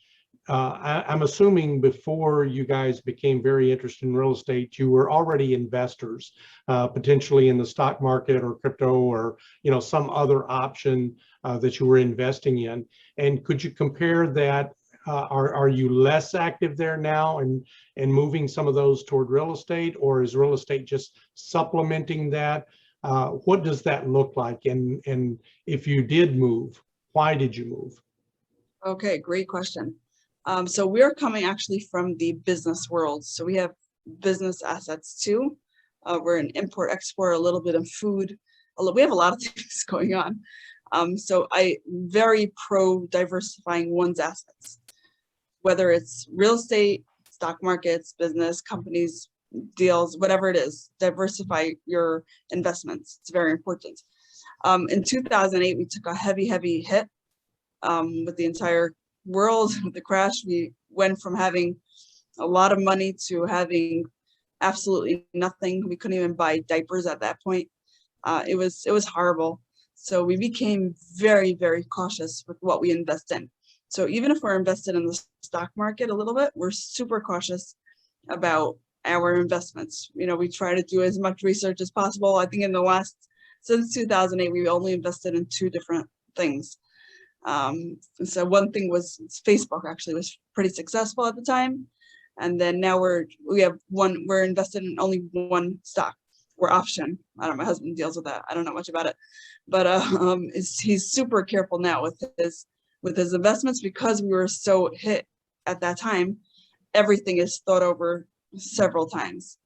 C: I'm assuming before you guys became very interested in real estate, you were already investors, potentially in the stock market or crypto or some other option that you were investing in. And could you compare that? Are you less active there now and moving some of those toward real estate, or is real estate just supplementing that? What does that look like? And if you did move, why did you move?
B: Okay, great question. So we're coming actually from the business world. So we have business assets too. We're an import export, a little bit of food. We have a lot of things going on. So I very pro diversifying one's assets, whether it's real estate, stock markets, business, companies, deals, whatever it is, diversify your investments. It's very important. In 2008, we took a heavy hit with the entire world. With the crash, we went from having a lot of money to having absolutely nothing. We couldn't even buy diapers at that point. It was horrible. So we became very, very cautious with what we invest in. So even if we're invested in the stock market a little bit, we're super cautious about our investments. We try to do as much research as possible. I think since 2008, we only invested in 2 different things. So one thing was Facebook actually was pretty successful at the time. And then now we're invested in only one stock. We're option. I don't know, my husband deals with that. I don't know much about it, but he's super careful now with his investments because we were so hit at that time. Everything is thought over several times.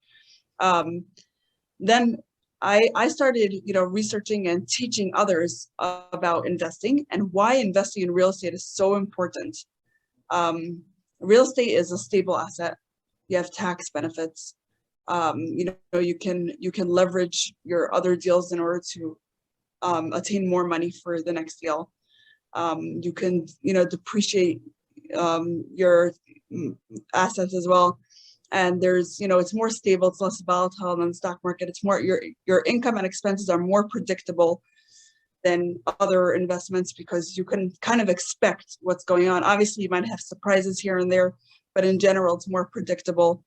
B: Then I started, researching and teaching others about investing and why investing in real estate is so important. Real estate is a stable asset. You have tax benefits. You can leverage your other deals in order to attain more money for the next deal. You can, depreciate your assets as well. And there's, it's more stable, it's less volatile than the stock market. It's more, your income and expenses are more predictable than other investments because you can kind of expect what's going on. Obviously, you might have surprises here and there, but in general, it's more predictable.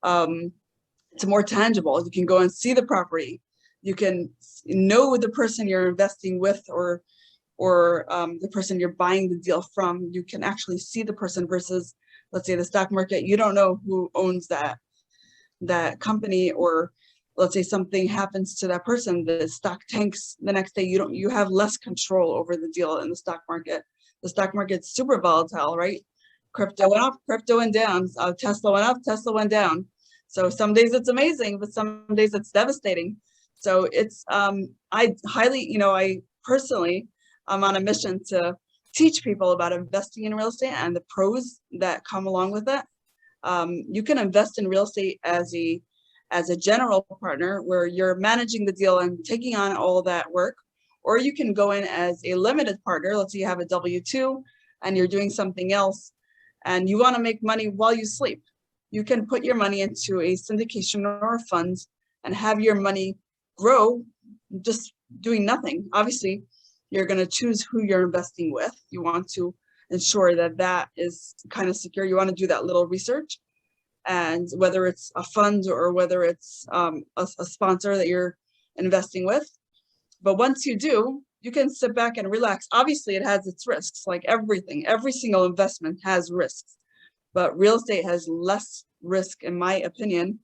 B: It's more tangible. You can go and see the property. You can know the person you're investing with or the person you're buying the deal from. You can actually see the person versus, let's say, the stock market. You don't know who owns that company, or let's say something happens to that person, the stock tanks the next day. You have less control over the deal in the stock market. The stock market's super volatile, right? Crypto went up, crypto went down. Tesla went up, Tesla went down. So some days it's amazing, but some days it's devastating. So it's, I highly, I personally, I'm on a mission to teach people about investing in real estate and the pros that come along with it. You can invest in real estate as a general partner where you're managing the deal and taking on all that work, or you can go in as a limited partner. Let's say you have a W-2 and you're doing something else and you want to make money while you sleep. You can put your money into a syndication or a fund and have your money grow just doing nothing. Obviously, you're going to choose who you're investing with. You want to ensure that that is kind of secure. You want to do that little research, and whether it's a fund or whether it's a sponsor that you're investing with. But once you do, you can sit back and relax. Obviously, it has its risks, like everything. Every single investment has risks, but real estate has less risk, in my opinion,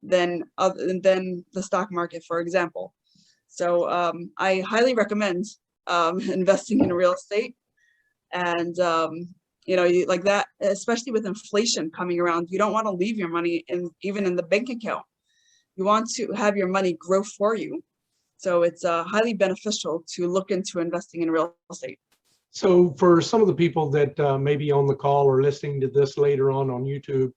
B: than the stock market, for example. So I highly recommend investing in real estate. And like that, especially with inflation coming around, you don't want to leave your money even in the bank account. You want to have your money grow for you. So it's highly beneficial to look into investing in real estate.
C: So for some of the people that may be on the call or listening to this later on YouTube,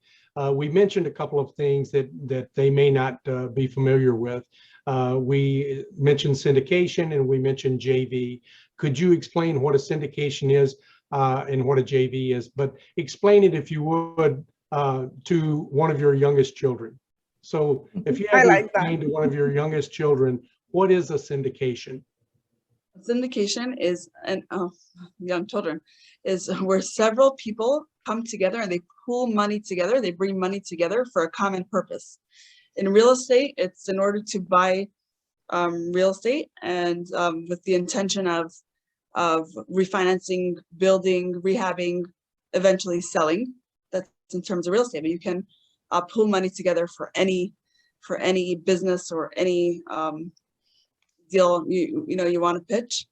C: we mentioned a couple of things that they may not be familiar with. We mentioned syndication and we mentioned JV. Could you explain what a syndication is and what a JV is? But explain it, if you would, to one of your youngest children. So if you have to explain to one of your youngest children, what is a syndication?
B: Syndication is, young children, is where several people come together and they pool money together. They bring money together for a common purpose. In real estate, it's in order to buy real estate and with the intention of refinancing, building, rehabbing, eventually selling. That's in terms of real estate. But you can pool money together for any business or any deal you want to pitch,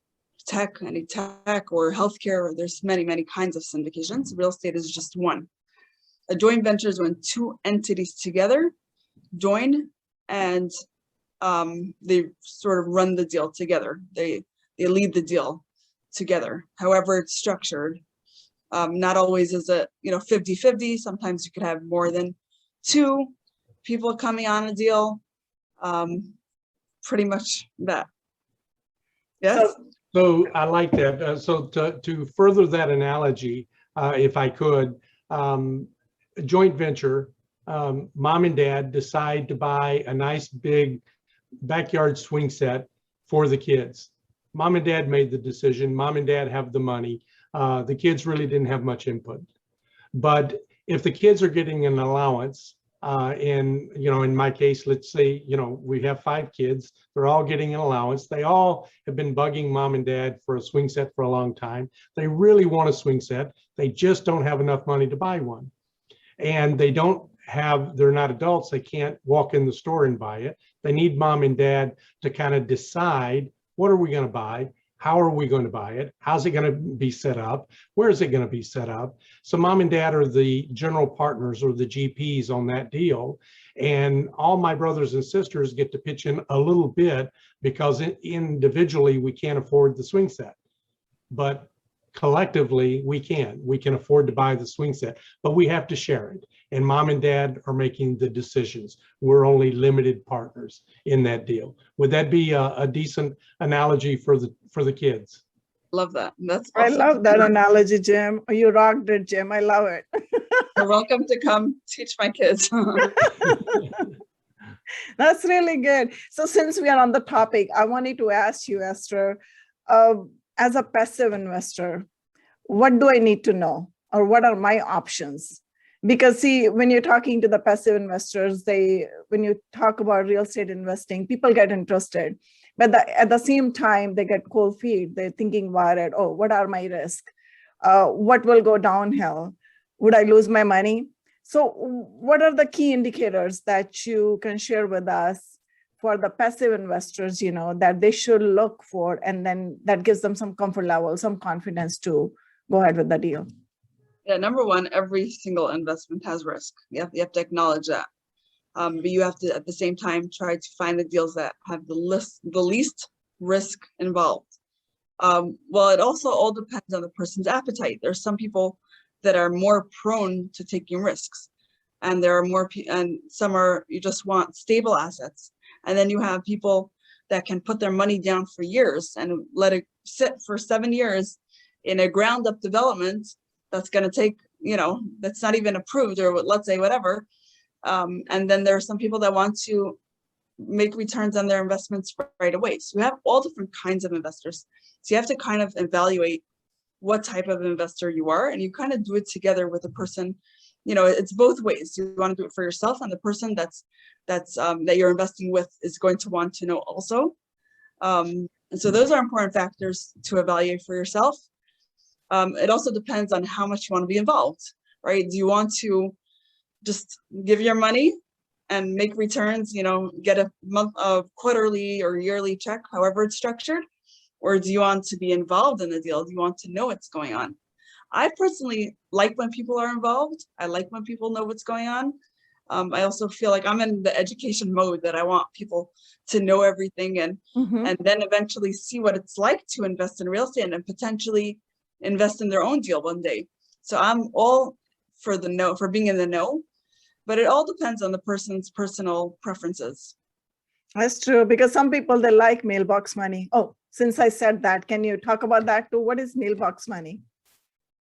B: any tech or healthcare. There's many kinds of syndications. Real estate is just one. A joint venture is when two entities together join and they sort of run the deal together. They lead the deal together. However it's structured, not always is it 50-50. Sometimes you could have more than two people coming on a deal. Pretty much that. Yes.
C: So I like that. So to further that analogy, if I could, a joint venture, mom and dad decide to buy a nice big backyard swing set for the kids. Mom and dad made the decision. Mom and dad have the money. The kids really didn't have much input. But if the kids are getting an allowance, in my case, let's say, we have 5 kids, they're all getting an allowance. They all have been bugging mom and dad for a swing set for a long time. They really want a swing set. They just don't have enough money to buy one. And they're not adults. They can't walk in the store and buy it. They need mom and dad to kind of decide, what are we going to buy? How are we going to buy it? How's it going to be set up? Where is it going to be set up? So mom and dad are the general partners or the GPs on that deal. And all my brothers and sisters get to pitch in a little bit because individually we can't afford the swing set. But collectively we can afford to buy the swing set, but we have to share it. And mom and dad are making the decisions. We're only limited partners in that deal. Would that be a decent analogy for the kids?
B: Love that. That's awesome.
A: I love that analogy, Jim. You rocked it, Jim. I love it.
B: You're welcome to come teach my kids.
A: That's really good. So since we are on the topic, I wanted to ask you, Esther, as a passive investor, what do I need to know, or what are my options? Because see, when you're talking to the passive investors, when you talk about real estate investing, people get interested, but at the same time, they get cold feet. They're thinking about it. Oh, what are my risks? What will go downhill? Would I lose my money? So what are the key indicators that you can share with us for the passive investors, that they should look for, and then that gives them some comfort level, some confidence to go ahead with the deal?
B: Yeah, number one, every single investment has risk. You have to acknowledge that. But you have to, at the same time, try to find the deals that have the least risk involved. Well, it also all depends on the person's appetite. There's some people that are more prone to taking risks, and there are and some are, you just want stable assets. And then you have people that can put their money down for years and let it sit for 7 years in a ground up development that's going to take, that's not even approved, or let's say whatever. And then there are some people that want to make returns on their investments right away. So we have all different kinds of investors. So you have to kind of evaluate what type of investor you are, and you kind of do it together with the person. It's both ways. You want to do it for yourself, and the person that you're investing with is going to want to know also. And so those are important factors to evaluate for yourself. It also depends on how much you want to be involved, right? Do you want to just give your money and make returns, get a quarterly or yearly check, however it's structured? Or do you want to be involved in the deal? Do you want to know what's going on? I personally like when people are involved. I like when people know what's going on. I also feel like I'm in the education mode, that I want people to know everything and then eventually see what it's like to invest in real estate and potentially invest in their own deal one day. So I'm all for being in the know, but it all depends on the person's personal preferences.
A: That's true, because some people, they like mailbox money. Oh, since I said that, can you talk about that too? What is mailbox money?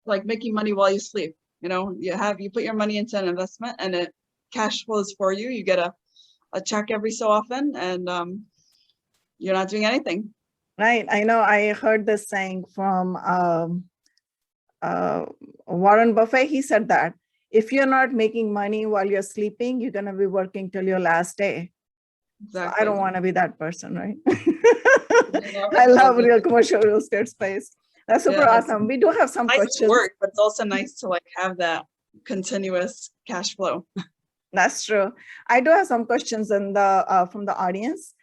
B: Like making money while you sleep. You put your money into an investment and it cash flows for you. You get a check every so often, and you're not doing anything.
A: Right. I know I heard this saying from Warren Buffett. He said that if you're not making money while you're sleeping, you're going to be working till your last day.
B: Exactly.
A: So I don't want to be that person, right? I love commercial real estate space. That's super awesome. We do have some questions.
B: To work, but it's also nice to have that continuous cash flow.
A: That's true. I do have some questions from the audience.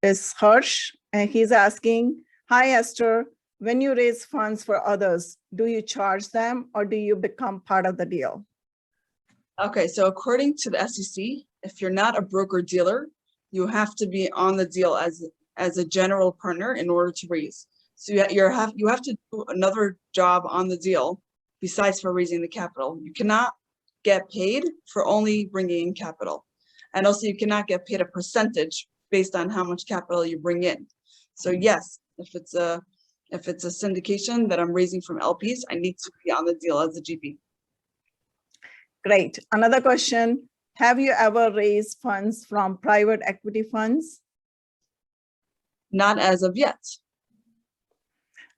A: Is Hirsch, and he's asking, hi, Esther, when you raise funds for others, do you charge them or do you become part of the deal?
B: Okay, so according to the SEC, if you're not a broker dealer, you have to be on the deal as a general partner in order to raise. So you have to do another job on the deal besides for raising the capital. You cannot get paid for only bringing in capital, and also you cannot get paid a percentage based on how much capital you bring in. So yes, if it's a syndication that I'm raising from LPs, I need to be on the deal as a GP.
A: Great. Another question. Have you ever raised funds from private equity funds?
B: Not as of yet.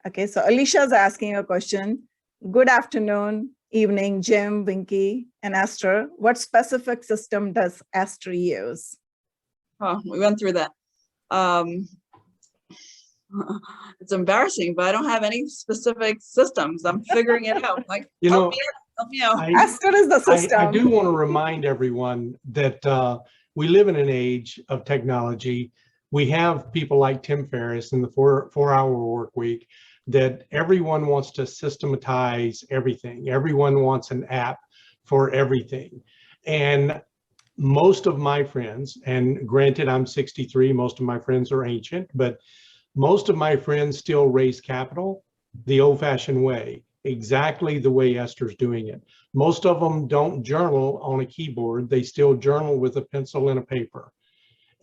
A: Okay, so Alicia's asking a question. Good afternoon, evening, Jim, Winky, and Esther. What specific system does Esther use?
B: Oh, we went through that. It's embarrassing, but I don't have any specific systems. I'm figuring it out. Help me out.
A: Esther is the system.
C: I do want to remind everyone that we live in an age of technology. We have people like Tim Ferriss in the 4-hour work week, that everyone wants to systematize everything. Everyone wants an app for everything. And most of my friends, and granted I'm 63, most of my friends are ancient, but most of my friends still raise capital the old-fashioned way, exactly the way Esther's doing it. Most of them don't journal on a keyboard. They still journal with a pencil and a paper.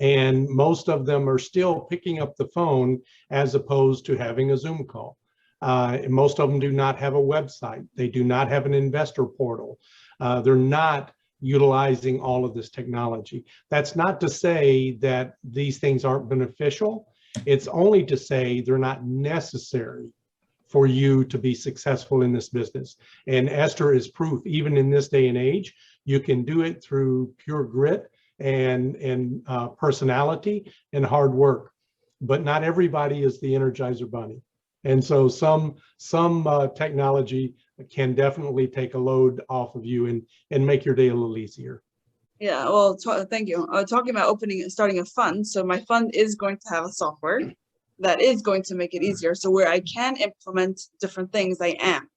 C: And most of them are still picking up the phone as opposed to having a Zoom call. Most of them do not have a website. They do not have an investor portal. They're not utilizing all of this technology. That's not to say that these things aren't beneficial. It's only to say they're not necessary for you to be successful in this business. And Esther is proof, even in this day and age, you can do it through pure grit and personality and hard work. But not everybody is the Energizer Bunny. And so some technology can definitely take a load off of you and make your day a little easier.
B: Yeah, well, thank you. Talking about starting a fund. So my fund is going to have a software that is going to make it easier. So where I can implement different things, I am.